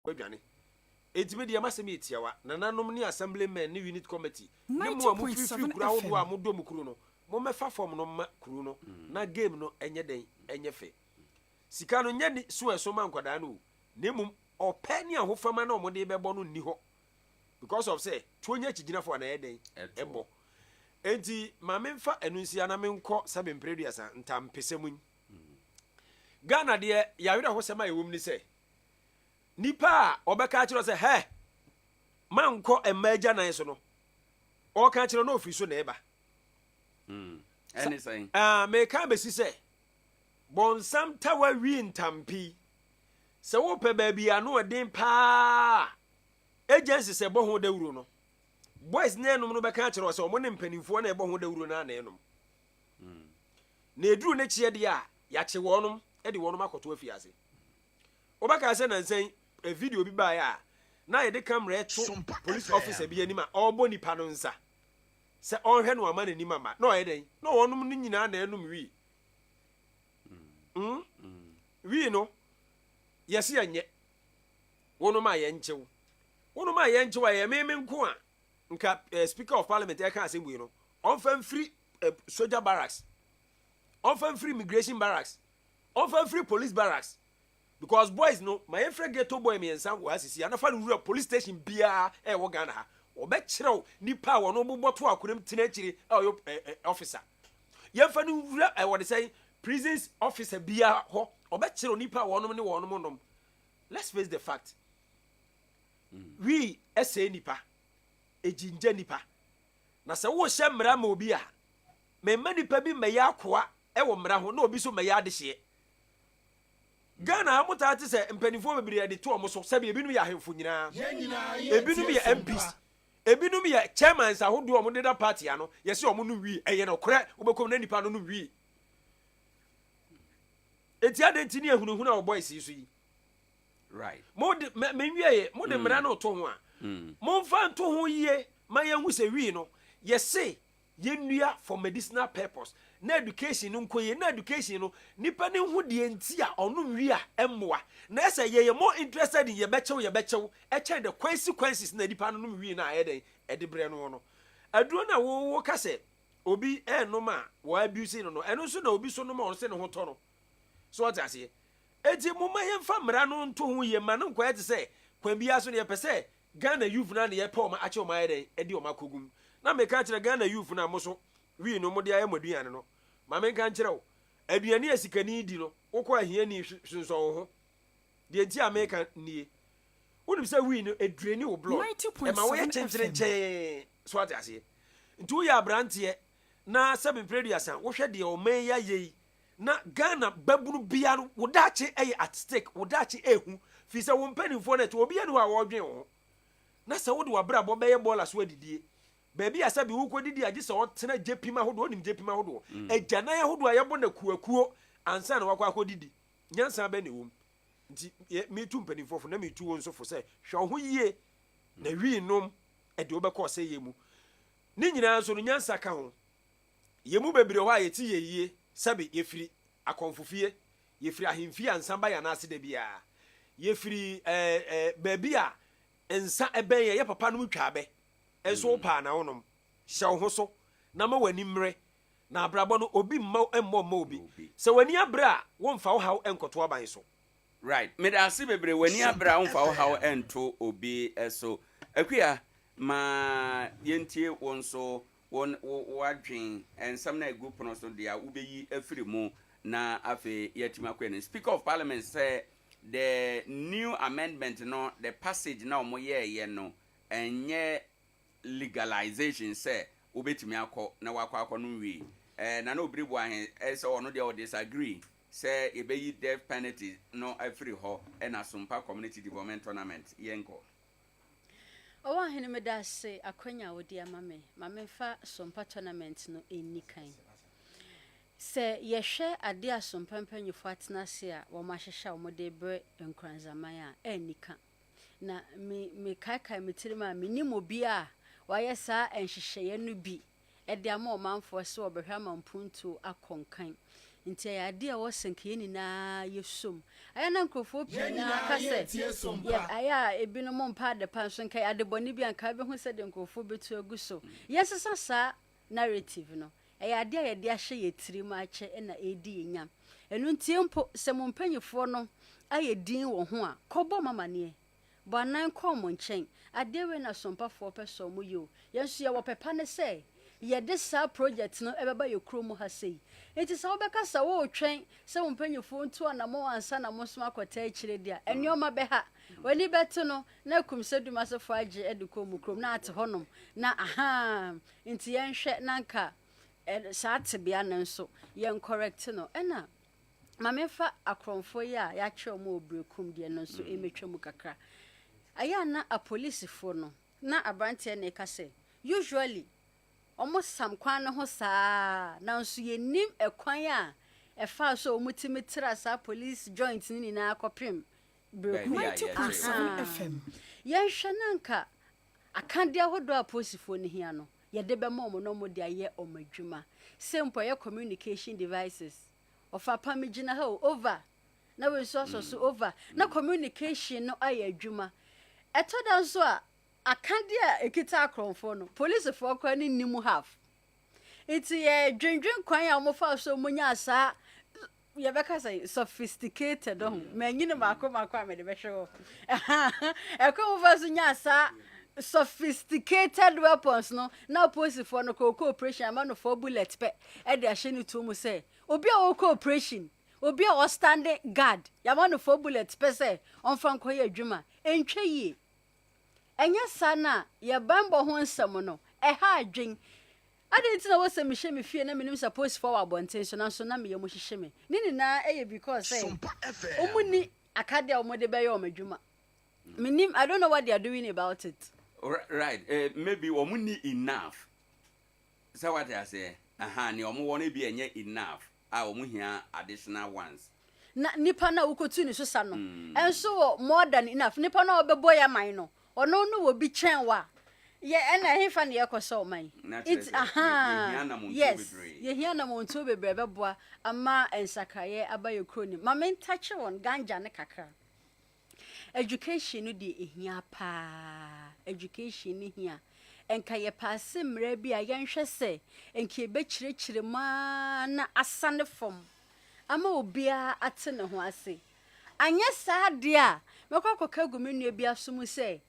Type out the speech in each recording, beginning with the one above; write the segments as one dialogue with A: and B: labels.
A: kwadwane etime de amasem etiawa na nanom ni assemblymen ni unit committee ni mo a mo fifi kura hodo a mo do mo kuru no mo mefa form no ma kuru no na game no enye den enye fe sika no nya ni so eso ma nkwada no nemum ope ni ahofama na omode bebo no ni ho because of say tuonya chigina for na eden ebo enti ma memfa enunsia na menko sabe mpreduasa ntam pesemun Ghana de yawira ho sema ewum ni say nipa obeka kiro say he manko emaja nan so no o ka kiro no ofiri so na eba
B: any saying
A: me ka be si say bonsam tawa wi ntampi se wo pe ba bia no odin pa agency se bo ho dawuro no boys na enum no beka kiro say omo ne mpanimfo na ebo ho dawuro na na enum na eduru ne chie de a ya che wonum e de wonum akoto afiase obaka se na nsen a video bi ba ya na ye de camera to police officer bi anima obo nipa no nsa se onhwe no ama n'anima ma na oye den na wonum no nyina na enum wi wi no yesi anye wonum a ye nchew wonum a ye nchew ye meme nko a nka speaker of parliament e kan asem wi no on fan free soldier barracks on fan free immigration barracks on fan free police barracks because boys no my friend ghetto boy me ensan wo asisi anafa no police station bia e wo Ghana ha obe kirew nipa wo no boboto akurem tina kire ayo officer yemfa no wura e wo de say prisons officer bia ho obe kirew nipa wo no ne wo no nom let's face the fact we ese nipa ejinje nipa na se wo hye mra ma obi a me manipa bi me ya akoa e wo mra ho na obi so me ya de hye Ghana amuta ate se mpanifo bebiri de to omo so se be ebinum ya ahemfo nyina ebinum ya MPs ebinum ya chairman ahodo omo de da party ano ye se omo no wi eye no kore obekom na nipa no no wi eti adenti ni ehunu na boys yi so yi
B: right
A: mo de me wiye mo de mra na to ho a mo mfa nto ho yie ma ye hu se wi no ye se ye nua for medicinal purpose na education nko ye na education no nipa ne hu de enti a ono wi a emmoa na ese ye more interested in ye bechew e check the consequences na nipa no wi na ayeden e de bre no no aduro na wo ka se obi enom a wo abuse no eno so na obi so no ma on se ne ho to no so what ase eti mo ma ye mfa mra no nto hu ye ma no nko ete se kwan bia so ne ye pese Ghana youth na ne ye pa o ma ache o ma ayeden e di o ma kogum na me ka kire Ghana youth na mo so wi no mo de aye maduane no ma me kan kire wo aduane asikani di no wokọ ahia ni hwinso ho de enti America nie wonim se wi no aduane wo blood e ma wo ye chenche so ate ase nti wo ya abrante na seven preduasan wo hwe de o man ya yei na Ghana babunu bia no wo dache eye at stake wo dache ehu fi se wo mpanimfo na to obi anu a wo dwen ho na se wo de wabra bo beye bola so adidie baby asabi wo kodidi age se otena jepima hodo onim jepima hodo agyanan hodo ayebo na kuakuo ansa na wakwa kodidi nyansa ba ne wom nti me tu mpanimfo na me tu won so fo se hwe ho yie na wi nom e de obekọ se yemu ni nyina so no nyansa ka ho yemu bebire ho ayeti yeyie sabi yefiri akonfofie yefiri ahemfie ansa ba ya na ase da bia yefiri baby a ensa eben ye papa no twa abe enso pa na wonom hye ho so na ma wani mre na abrabo no obi emmo obi se wani abra wo mfa wo hawo enkoto aban so
B: right me da se bebre wani abra wo mfa wo hawo ento obi eso akua ma yentie won so won wadwen ensam na group no so dia ubeyi afiri mu na afi yetima kwa ne speaker of parliament say the new amendment no the passage na omo ye no enye legalization say obetimi akọ na wakọ no wi na na obiri Owoahene say ono dey o disagree say ebeyi death penalty no afiri ho na Sompa community development tournament yenko
C: Owoahene medase akwanya wodi amame fa Sompa tournament no enikan se yehwe Adea Sompa mpanyufo atenase a wo mahehya wo de bre Nkoranza man a enikan na me kai metirima menimo bia waye sa enhyehyeye no bi e de ama omanfo se obehwa mampuntu akonkan nti ya ade a wosenke ni na yesom aya na nkrofo pi na kase ya aya ebino mo mpa de pan so nkai ade boni bi anka be hu se de nkrofo betu aguso yesesa sa narrative no aya ade a yede ahye yetiri ma ache na edi yenyam enu ntie mpo se mo mpanyefo no aye din wo ho a kobo mamane banan kom nchen ade we na sompafo peso mu yo yenso ye wo pepa ne se ye de sa project no ebeba ye kromu ha sei enti sa obeka sa wo twen se wo mpanyefo ntu ana mo ansa na mo soma kwata akire dia enioma be ha wani beto no na kumsedum asefo age ediko mu krom na ate honom na aha enti yen hwe nanka sa atebia na nso yen correct no ena mamefa akromfo ya ya kye omo obrekum de no nso emetwam kakra aya na a police fo no na abrantie na ekase usually omo sam kwan no ho saa na nso yenim ekwan a efa so omutimi tra sa police joint ni na akopem brekum
D: 90.7 FM
C: yenhwe nanka akande ahodo a police fo ni hia no yede be mo no mo de aye omadwuma simple ye communication devices of a pamigina ho over na we so over na communication no aye adwuma etoda so a akande a ekita akromfo no police fo kwa ni nimu half iti ye dwendwen kwan a mo fa so munya asa ye beka say sophisticated manyine makoma me de be hwe ekwa mo fa so nya asa sophisticated weapons no na police for no cooperation amano for bullet pe e de ahye ni to mu say obi a wo cooperation obi a wo standing guard yamano for bullet pe say on fan koye adwuma entwe yi enya sana ye bambo ho nsam no e ha adwen ade na wo se me hye me fie na menim suppose for abonten so na so na me ye mo hye me ni na e because say omuni akade o mo de be ye o madwuma menim I don't know what they are doing about it.
B: Right, maybe omuni enough. So what I say, ni omo won be enye enough. Omo hia additional ones.
C: Na nipa na ukotu ni so sa no. Enso more than enough. Nipa na obebo ya man no. Ono no wo bi chen wa. Ye na hefa na yekoso man. It's yes. Ye hia na monto bebre beboa ama ensakaye abaye kroni. Ma men touch on ganja ne kakra. Education no de ehia pa education ni hia enka ye passe mra bi a yenhwe se enka be kirikire ma na asane fom ama obia ate ne ho ase anye sa de a mekwakoka gumenu bi asum se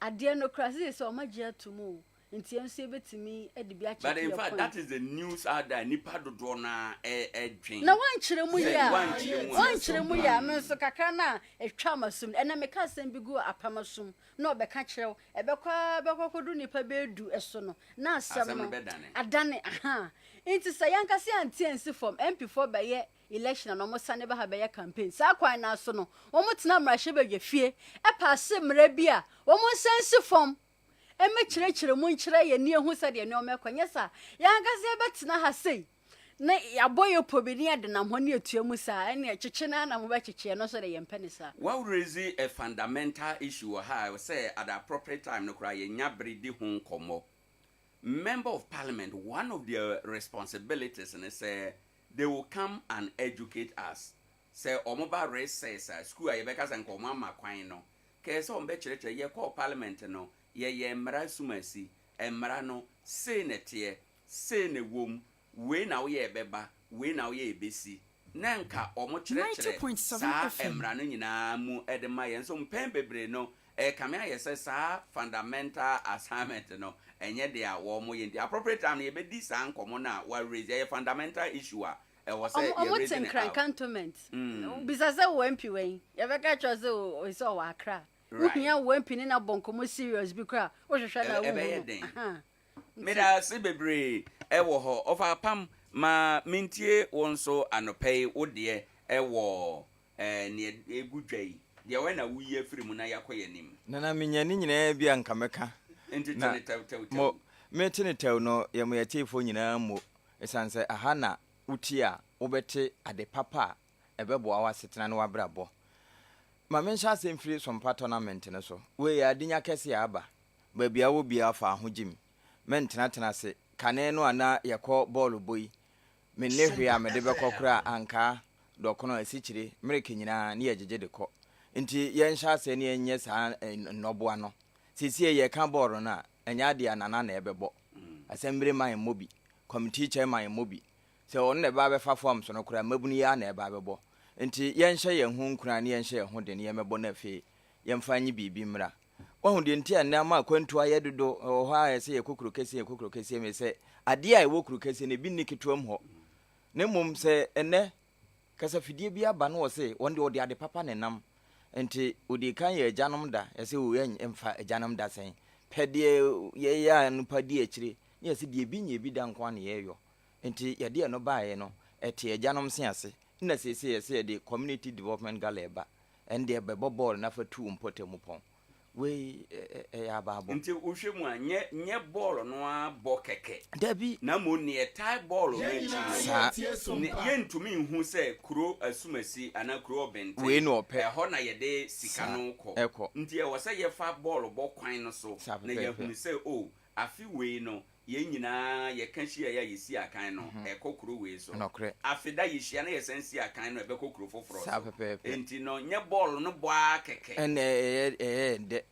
C: ade no krase se o magye atumu nti enso ebetimi edibi a check.
B: But in fact that is the news out there nipa dodo na edwen
C: na wankyere mu ya menso kakra na etwa masum ena meka sem bi gu apamasum na obeka kyerɛw ebekwa kodu nipa bedu eso no na asam no adane aha nti sa yankase antiensi form MP4 beye election na omo sane ba ha beye campaign sa kwan na so no omo tena mrahye bedwe fie e paase mra bi a omo sensi form eme kyerɛkyerɛ mu nkyerɛ ye ne ehu sɛ de ne omekwanye sa yankase betena ha sei na yaboye pobini ade na ho ne etua mu sa ene kyekye na na mo ba kyekye no so de yempene sa.
B: What raise a fundamental issue ha say at the appropriate time no kra ye nya bredi ho nkomo. Member of Parliament, one of their responsibilities and say they will come and educate us. Say omoba race says school ye beka san nkomo ma kwan no. Ke se ombe kyerɛkyerɛ ye call Parliament no ye mra sumasi emra no say netie say ne wom we na we beba we na we ebesi nanka omo kyerɛkyerɛ sa emra no nyina mu edema ye nso mpɛn bebre no kame ayese sa fundamental assignment no enye de a wo mo ye the appropriate time ye bedi sa nkomo na wa raise ye fundamental issue a was say ye raise in
C: cantonment bisa se wo MP wen ye beka chose o so wa akra uhia wo MP ni na bonkomo serious bi kra wo hwehwe na wo
B: meda se bebre ewo ho ofa pam ma mentie wonso anopei wode ewo ne egudwai de we na wuye afiri mu na yakoye nim
E: na menyane nyina bi anka meka
B: entitene tew
E: mo metene tew no ye mo yatiefo nyina mo esanse aha na uti a wobete ade papa ebebo awasetena na wabrabo ma mensha semfiri Sompa tournament ne so we ya adinya kese ya aba ba bia wo bia fa ho jim mentena tena se kane no ana yakọ ball boy me ne hwe a me de bekokora anka dokono asikyire mreke nyina ne yegege de kɔ nti yen sha se ne enye sa noboa no sisi ye ka bɔɔlo na enya de anana na ebebɔ assembly man mobi committee chairman mobi se on ne ba be fa form so no kora mabunu ya na eba bebɔ nti yen hye ye hu nkura ne yen hye ye hu de ne ye mebɔ na fe yen fa nyi bibi mra wahu de nti anna ma kwantu aye dodo ho a ye se ye kokuro kese me se ade a ye wokuro kese ne bi nikitoam ho ne mum se ene kasa fidie bi aba no wo se wonde ode ade papa ne nam nti odi kan ye ajanom da ye se wo emfa ajanom da sen pedie ye ya nupa di akire ne ye se die bi nye bi da nko ne ye yo nti ye de no baaye no ete ajanom se ase na se ye se de community development galeba ende bebo ball na fa tu mpotem pon we ya babo
B: nti uhwe mu nye ball no abo keke
E: dabi
B: na mo ne tie ball na chi ye ntumi hu se kuro asumasi ana kuro obente
E: we no pe
B: ho na ye de sika no ko nti e wo se ye fa ball bo kwan no so na ye hu se o afi we no ye nyina ye kan hia ya yesi akan no e kokuro we so afi da ye hia na ye sensi akan no e be kokuro foforo enti no nye ball no bo akeke
E: de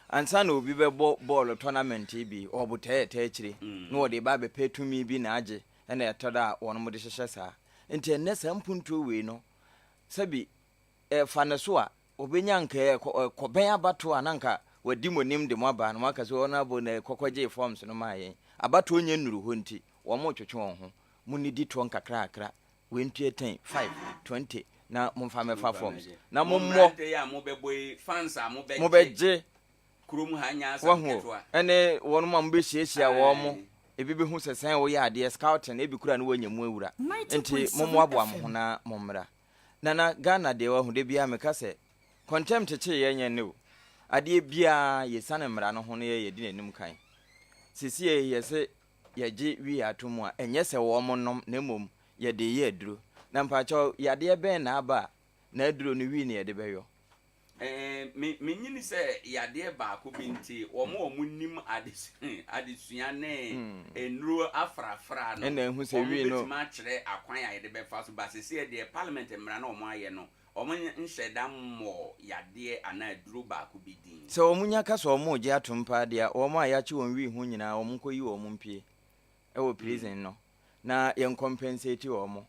E: ansa na obi be ball tournament bi obute akire no de ba be petumi bi na age na etoda wono mo de hyehye sa enti enne sampuntu we no sabi fa ne so a obenya nka koben abato ananka wadi monim de mo aba no maka so ona bo na kokwaje forms no maaye abato onye nuru ho nti wo mo twetwe won ho muni di to nkakra akra we ntu 10 5 20 na momfa mefa forms na mommo
B: ya mo beboy fans a
E: mo beje
B: kurom ha nya asa ketwa
E: ene wonu ma mbe hiehyia wo mo ebibi hu sesen wo ya de scouting ebi kura na wanya mu awura nti mommo abo am ho na mommra na Ghana de wa hu de bia meka se contempt che yenye ne o ade bia yesane mra no ho ne ye di nanim kan sisi ye se ye gi wi atomu a enye se wo mo nom na mom ye de ye aduro na mpacho ya de ben na aba na aduro no wi ne ye de beyo
B: me nyini se ya de ba ko binti wo mo nim adesua ne enuro afrafra no
E: ena hu se wi no
B: ma kire akwan ya ye de be fa so ba sisi de parliament mra na o mo aye no omo nhedam mo yade ana aduro ba ko bidin
E: so omunya ka so omo je atompa dia omo aya chi won wi hu nyina omo koyi omo mpie e wo prison no na yen compensate omo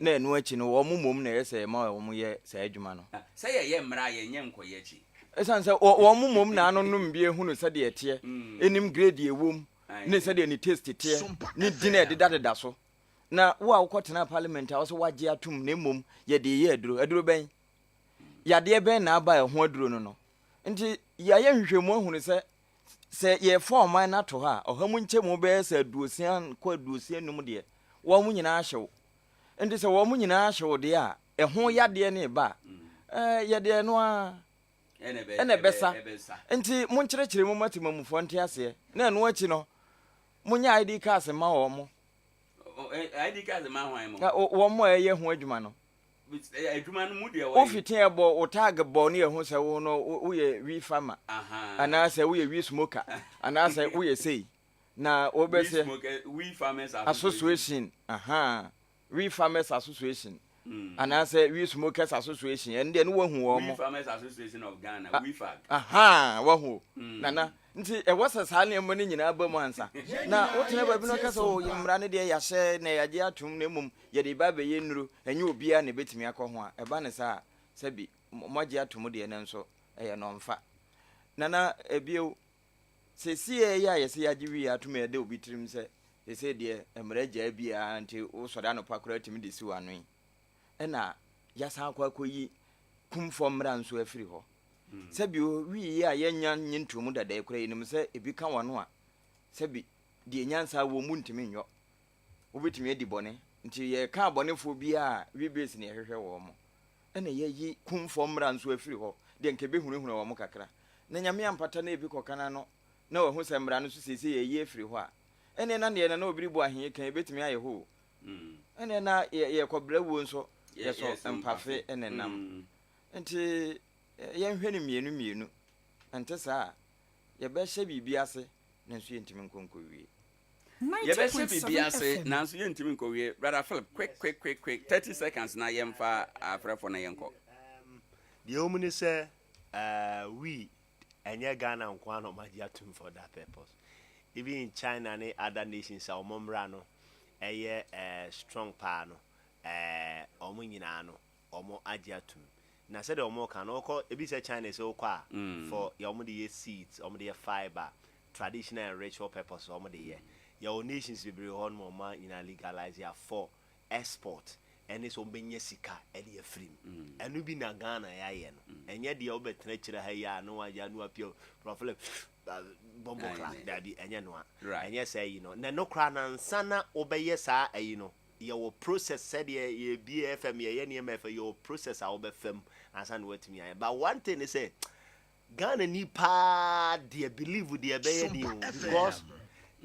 E: na enu achi no omo mom na yese ma omo ye sa adwuma no
B: se ye mra ye nye nkoye chi
E: esanse omo mom na anu no mbie hu no sade etie enim grade ewom ne sade ni taste tie ni dina de dada so na wo akotena parliament a wo so waje atum na mom ye de ye aduro ben ya de ben na aba ho aduro no nti ya ye hwehwemu ahunu se ye form na to ha ohamu nchemu be se aduosian ko aduosian num de wo mu nyina ahyew nti se wo mu nyina ahyew de a ho ya de ne ba ye de no a ene besa nti mu nkyerɛkyerɛ mu matemamufo nte ase na no achi no munya ID card ma wo mo
B: ID card ma hwan mo
E: wo mo ye ho adwuma no
B: adwuma no mu de wo
E: ofitin ebo o tag bo ne ho se wo no wo ye wi farmer ana se wo ye wi smoker ana se wo ye sei na obese
B: we farmers
E: association we farmers association ana se we smokers association and then wo hu wo mo
B: we farmers association of Ghana we fag
E: wo hu nana nti e wasa sane mo ni nyina ba mu ansa na wotene ba bi no kasa o yimra ne de ya hye na ya je atum na mum ye de ba be ye nuru enye obia na betimi akọ ho a e ba ne sa sabi mo je atum de ne nso e ye no mfa nana ebio sesie ya yesi ya jiwi atum e de obi tirim se se de emra ja bia nti wo soda no pakura timi de si wanu ena ya sa akwa koyi kumfo mra nso afiri ho sabi wi ya yenya nyintumu dada ekura yinim se ebi ka wano a sabi de nyansa wo mu ntimi nyo obetimi edi bone nti ye ka bonefo bi a wi base ne hwehwe wo mo ena ye yi kumfo mra nso afiri ho de nke be hunehunu wo mo kakra na nyame ampata na ebi kokana no na wo hu se mra no so sese ye yi afiri ho a ene na ne na obi bu ahen kan ebetimi aye ho ene na ye kobra wo nso ye so empafe ene nam nti ye hwene mienu ante saa ye be hye bibi ase na nso yentimi nkonko wie
B: 90.7 nanso yentimi nkowie brother Philip quick 30 seconds na yemfa afrefo na yenko
D: the omni say we enye Ghana nkwa no magiatum for that purpose. Even in China and other nations our momra no strong pa no omo nyina no omo agiatum na said omo kan oko ebi say China say okwa for your omo the seeds omo the fiber traditional and ritual purpose omo the your nations be on mama in legalize ya for export and it's obenye sika e dey free enu bi na Ghana ya ye no enye de obetena kire ha ya no ya no apio profile bombo class that be enye no enye say you know na no kra na nsana obeye sa ayi no your process said ye BFM ye ne MF your process a obefam ansa no watimi ayi but one thing is say Ghana ni pa they believe they be because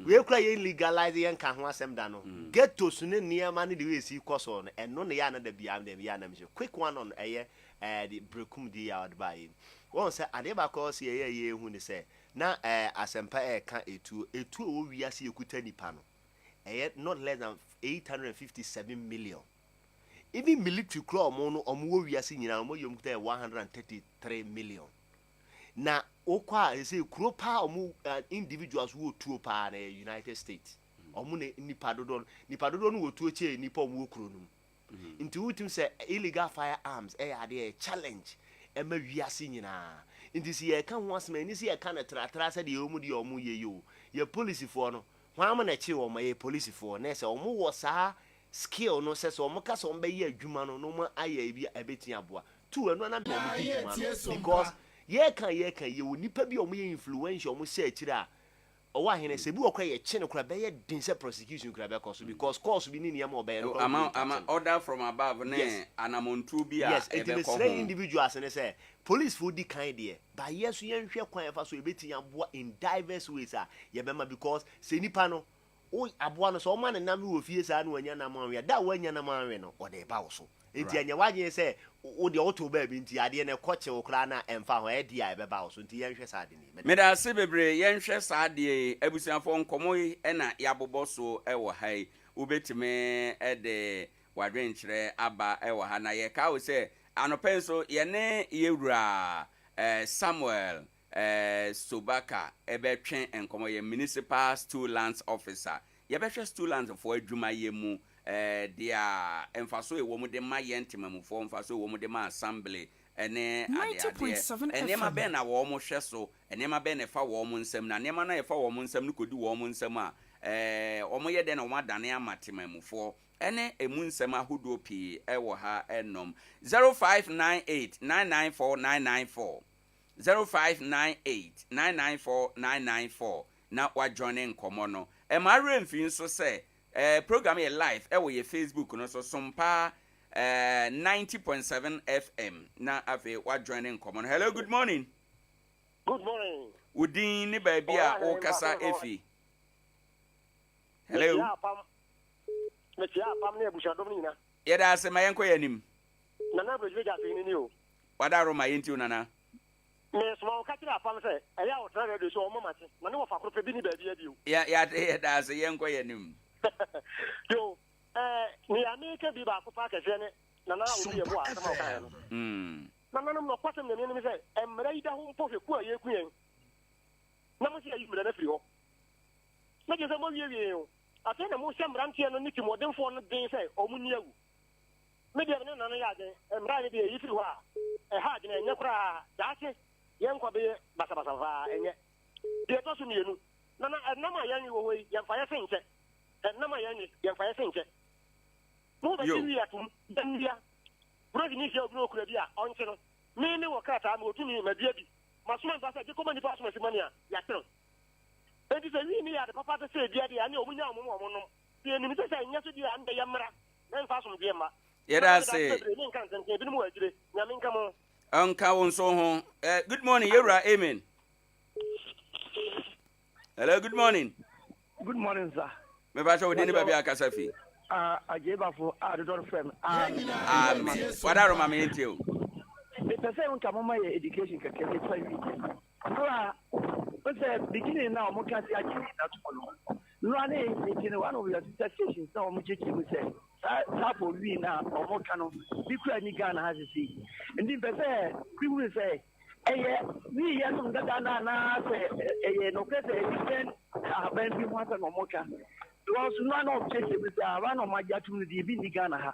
D: we cry legalize yen kan ho asem da no get to sune niam ne the way see course on and no ya na da bia dem ya na me quick one on the brekum di out by one say Adea cause ye hu ni say na asempa ka etu o wiase ekuta nipa no not less than 857 million. Even military claw no omo wiase nyina omo yom kuta 133 million. Na okwa say kro pa omo individuals wo tuo pa na United States omo ne nipa dodo no wo tuo che nipa omo okro no nti wutim say illegal firearms ade challenge ema wiase nyina nti si ye kan ho asema ni si ye kan tratra say de omo de omo ye yo ye police for no hwan na chi omo ye police for na say omo wo sa skill no say so omo ka so omo be ye adwuma no no mo aye bi abetin aboa tu eno na be omo di adwuma because ye kan ye nipa bi omo ye influential omo say akira Owoahene se bi okwa ye che no kra be ye din se prosecution kra be cause because course bi ni niam obe no
B: ama order from above ne anamontu bi a
D: yes it is individuals and say police for the kind there but yes you hwe kwan fa so ebeti aboa in diverse ways ye be ma because se nipa no o aboa no so o ma ne nam wo fie sa na wanya nam anwe da wanya nam anwe no o de ba wo so enti anya wanye se o de auto ba bi nti ade ne koche wo kra na emfa ho e dia e be ba wo so nti ye hwe sa ade ni
B: me da se bebre ye hwe sa ade abusiafo nkomo yi na ya bobo so e wo hai ubetime e de wadwen kire aba e wo ha na ye ka wo se anopenso ye ne yewura Samuel Sobaka ebetwen enkomo ye municipal stool lands officer ye betwe stool lands for adwuma ye mu dia emfaso e wo mu de ma ye ntemamufo emfaso wo mu de ma assembly ene ade ene ma be na wo mu hwe so ene ma be na fa wo mu nsam na ene ma na ye fa wo mu nsam no kodi wo mu nsam a wo mu ye de na wo adane amatemamufo ene emu nsam ahodo pi wo ha enom 0598994994 0598994994 na wa joining nkomo no ma remfi nso se program ye live wo ye Facebook no so Sompa 90.7 FM na ave wa joining nkomo no. Hello, good morning.
F: Good morning.
B: Udin ni ba bia o kasa efi. Hello.
F: Metia pam ne busha dom ni na.
B: Ye da se ma yenko yanim.
F: Nana breje ja fe ni o.
B: Wada ro ma yenti nana.
F: Me so ka tira pam se e ya o tra radio so o mo mate. Na ne wo fa kro pe bi ni ba bia bi o.
B: Ya da se yenko yanim.
F: Yo, ni America bi ba ko pa ka se ne nana o bi e bo asama o ka no. Nana no kwatem ne ni se emra ida ho mpo fe ku a ye ku yen. Na mo se ayi mra na firi ho. Na je se mo wie o. Ate na mo se mrantie no ni timodemfo no den se o mu ni awu. Me de ne nana ya de emra ni de yi firi ho a ha de na enye kra daake yen kwa be basa fa enye. De to so mienu. Nana na ma yan wo hoyi yan fa ya senche. Na ma yan yan fa ya senche. Mo ba ti ya tum dandia. Bro ni se obro kura bia onche no. Me ne wo krata ma otumi ma bia bi. Masuma ba sa je ko mani pass ma mania ya tro. Enti se wi ni ya de papa se bia dia ne omunya omo no. Bi ni se se nya so dia anda ya mra. Na fa so bia ma.
B: Ye da se.
F: Ni nkan nkan bi mu ajire. Nya me nka mo.
B: Anka won so ho. Good morning, Yura. Amen. Hello, good morning.
G: Good morning, sir.
B: Me ba so ni ba bia kasafi.
G: Ajeba for Ador FM.
B: Amen. Wada ro ma me enti o.
G: Me pese unka mama ye education keke me try wi. No a, o se beginning now mo kan si aji na to follow. running one of your sister stations, so much you say. Tap will be now or more canon. We could any gun has a see. And then we will say, we have some Dana say, no better, Ben, we want a mocha. Also, none of Chase with one of my judgment, the Bindi Ghana.